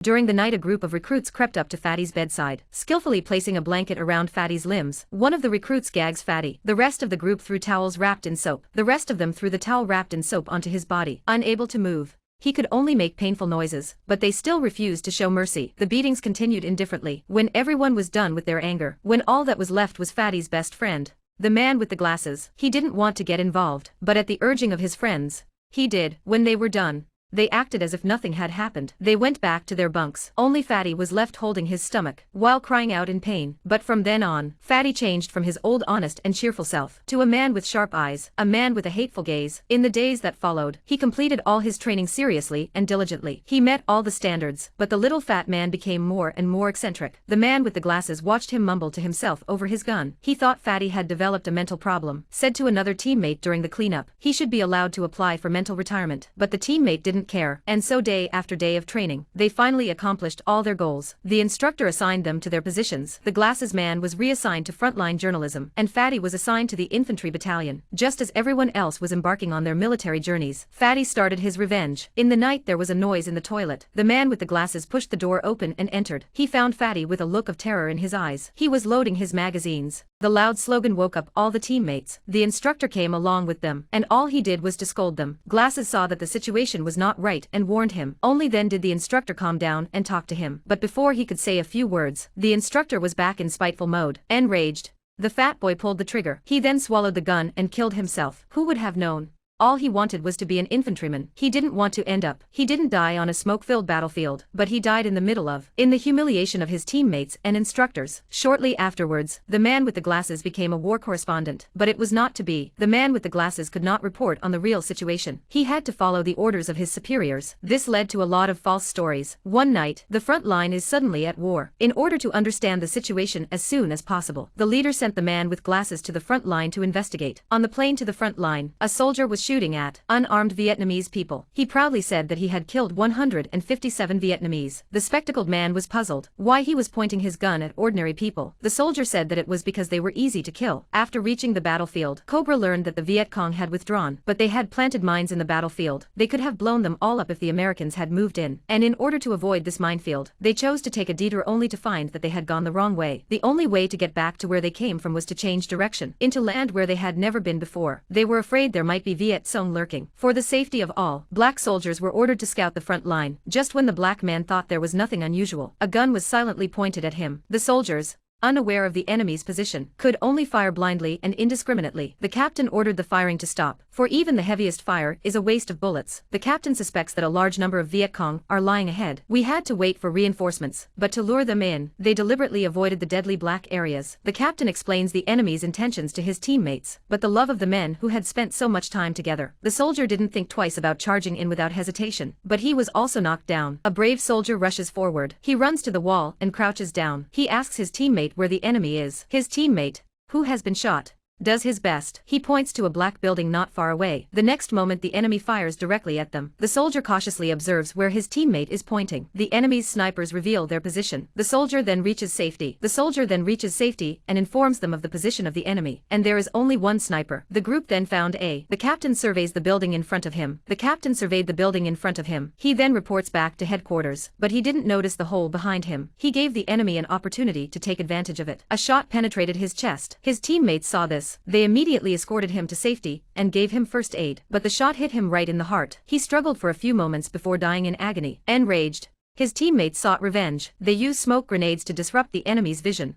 During the night, a group of recruits crept up to Fatty's bedside, skillfully placing a blanket around Fatty's limbs. One of the recruits gags Fatty. The rest of the group threw towels wrapped in soap. The rest of them threw the towel wrapped in soap onto his body. Unable to move, he could only make painful noises, but they still refused to show mercy. The beatings continued indifferently. When everyone was done with their anger, when all that was left was Fatty's best friend, the man with the glasses, he didn't want to get involved, but at the urging of his friends, he did. When they were done, they acted as if nothing had happened. They went back to their bunks. Only Fatty was left holding his stomach, while crying out in pain. But from then on, Fatty changed from his old honest and cheerful self to a man with sharp eyes, a man with a hateful gaze. In the days that followed, he completed all his training seriously and diligently. He met all the standards, but the little fat man became more and more eccentric. The man with the glasses watched him mumble to himself over his gun. He thought Fatty had developed a mental problem, said to another teammate during the cleanup he should be allowed to apply for mental retirement. But the teammate didn't care, and so day after day of training, they finally accomplished all their goals. The instructor assigned them to their positions. The glasses man was reassigned to frontline journalism, and Fatty was assigned to the infantry battalion. Just as everyone else was embarking on their military journeys, Fatty started his revenge. In the night there was a noise in the toilet. The man with the glasses pushed the door open and entered. He found Fatty with a look of terror in his eyes. He was loading his magazines. The loud slogan woke up all the teammates. The instructor came along with them, and all he did was to scold them. Glasses saw that the situation was not right and warned him. Only then did the instructor calm down and talk to him. But before he could say a few words, the instructor was back in spiteful mode. Enraged, the fat boy pulled the trigger. He then swallowed the gun and killed himself. Who would have known? All he wanted was to be an infantryman. He didn't want to end up. He didn't die on a smoke-filled battlefield, but he died in the middle of, in the humiliation of his teammates and instructors. Shortly afterwards, the man with the glasses became a war correspondent, but it was not to be. The man with the glasses could not report on the real situation. He had to follow the orders of his superiors. This led to a lot of false stories. One night, the front line is suddenly at war. In order to understand the situation as soon as possible, the leader sent the man with glasses to the front line to investigate. On the plane to the front line, a soldier was shooting at unarmed Vietnamese people. He proudly said that he had killed 157 Vietnamese. The spectacled man was puzzled why he was pointing his gun at ordinary people. The soldier said that it was because they were easy to kill. After reaching the battlefield, Cobra learned that the Viet Cong had withdrawn, but they had planted mines in the battlefield. They could have blown them all up if the Americans had moved in, and in order to avoid this minefield, they chose to take a detour only to find that they had gone the wrong way. The only way to get back to where they came from was to change direction, into land where they had never been before. They were afraid there might be Viet Cong lurking. For the safety of all, black soldiers were ordered to scout the front line. Just when the black man thought there was nothing unusual, a gun was silently pointed at him. The soldiers, unaware of the enemy's position, could only fire blindly and indiscriminately. The captain ordered the firing to stop, for even the heaviest fire is a waste of bullets. The captain suspects that a large number of Viet Cong are lying ahead. We had to wait for reinforcements, but to lure them in, they deliberately avoided the deadly black areas. The captain explains the enemy's intentions to his teammates, but the love of the men who had spent so much time together. The soldier didn't think twice about charging in without hesitation, but he was also knocked down. A brave soldier rushes forward. He runs to the wall and crouches down. He asks his teammate where the enemy is. His teammate, who has been shot, does his best. He points to a black building not far away. The next moment the enemy fires directly at them. The soldier cautiously observes where his teammate is pointing. The enemy's snipers reveal their position. The soldier then reaches safety. And informs them of the position of the enemy. And there is only one sniper. The group then found A. The captain surveys the building in front of him. He then reports back to headquarters, but he didn't notice the hole behind him. He gave the enemy an opportunity to take advantage of it. A shot penetrated his chest. His teammates saw this. They immediately escorted him to safety and gave him first aid, but the shot hit him right in the heart. He struggled for a few moments before dying in agony. Enraged, his teammates sought revenge. They used smoke grenades to disrupt the enemy's vision.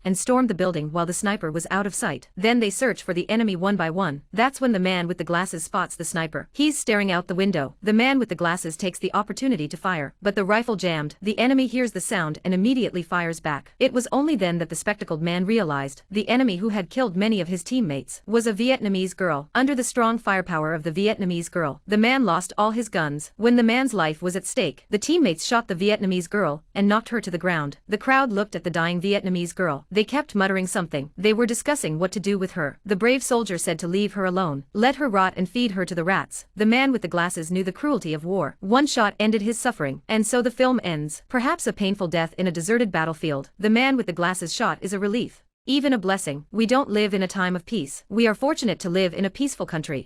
And stormed the building while the sniper was out of sight. Then they search for the enemy one by one. That's when the man with the glasses spots the sniper. He's staring out the window. The man with the glasses takes the opportunity to fire, but the rifle jammed. The enemy hears the sound and immediately fires back. It was only then that the spectacled man realized the enemy, who had killed many of his teammates, was a Vietnamese girl. Under the strong firepower of the Vietnamese girl, the man lost all his guns. When the man's life was at stake, the teammates shot the Vietnamese girl and knocked her to the ground. The crowd looked at the dying Vietnamese girl. They kept muttering something. They were discussing what to do with her. The brave soldier said to leave her alone, let her rot and feed her to the rats. The man with the glasses knew the cruelty of war. One shot ended his suffering, and so the film ends. Perhaps a painful death in a deserted battlefield, the man with the glasses shot is a relief, even a blessing. We don't live in a time of peace. We are fortunate to live in a peaceful country.